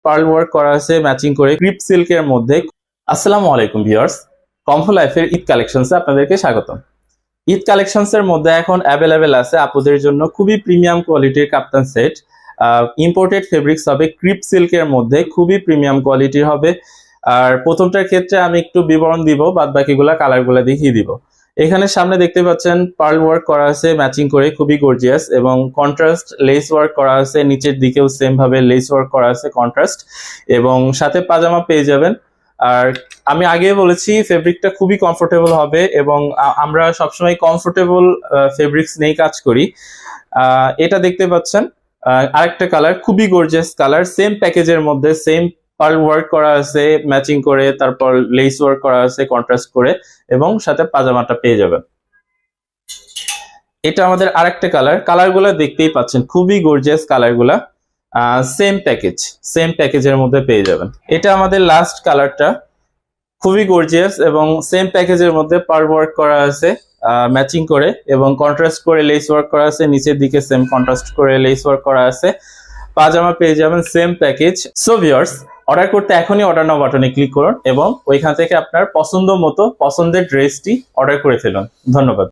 Pearl work করা আছে matching করে ক্রিপ সিল্কের মধ্যে। আসসালামু আলাইকুম ভিউয়ার্স, কমফো লাইফের ঈদ কালেকশনসে আপনাদেরকে স্বাগতম। ঈদ কালেকশনসের মধ্যে এখন অ্যাভেলেবেল আছে আপুদের জন্য খুবই প্রিমিয়াম কোয়ালিটির কাপ্তান সেট। ইম্পোর্টেড ফেব্রিক্স হবে, ক্রিপ সিল্কের মধ্যে খুবই প্রিমিয়াম কোয়ালিটির হবে। আর প্রথমটার ক্ষেত্রে আমি একটু বিবরণ দিব, বাদ বাকিগুলা কালারগুলা দেখিয়ে দিব। এখানে সামনে দেখতে পাচ্ছেন পার্ল ওয়ার্ক করা আছে ম্যাচিং করে, খুবই গর্জিয়াস, এবং কন্ট্রাস্ট লেস ওয়ার্ক করা আছে, নিচের দিকেও সেম ভাবে লেস ওয়ার্ক করা আছে কন্ট্রাস্ট, এবং সাথে পাজামা পেয়ে যাবেন। আর আমি আগে বলেছি ফেব্রিকটা খুবই কমফোর্টেবল হবে, এবং আমরা সবসময় কমফোর্টেবল ফেব্রিক্স নিয়ে কাজ করি। এটা দেখতে পাচ্ছেন আরেকটা কালার, খুবই গর্জিয়াস কালার, সেম প্যাকেজের মধ্যে সেম পার্ল ওয়ার্ক করা আছে ম্যাচিং করে, তারপর লেস ওয়ার্ক করা আছে কন্ট্রাস্ট করে, এবং সাথে পাজামাটা পেয়ে যাবেন। এটা আমাদের আরেকটা কালার, কালারগুলা দেখতেই পাচ্ছেন খুবই গর্জিয়াস কালারগুলা, সেম প্যাকেজের মধ্যে পেয়ে যাবেন। এটা আমাদের লাস্ট কালারটা, খুবই গর্জিয়াস এবং সেম প্যাকেজের মধ্যে পার্ল ওয়ার্ক করা আছে ম্যাচিং করে, এবং কন্ট্রাস্ট করে লেস ওয়ার্ক করা আছে, নিচের দিকে সেম কন্ট্রাস্ট করে লেস ওয়ার্ক করা আছে, পাজামা পেয়ে যাবেন same package. So viewers, order করতে এখনই অর্ডার নাও বাটনে ক্লিক করুন এবং ওইখান থেকে আপনার পছন্দ মতো পছন্দের ড্রেসটি অর্ডার করে ফেলুন। ধন্যবাদ।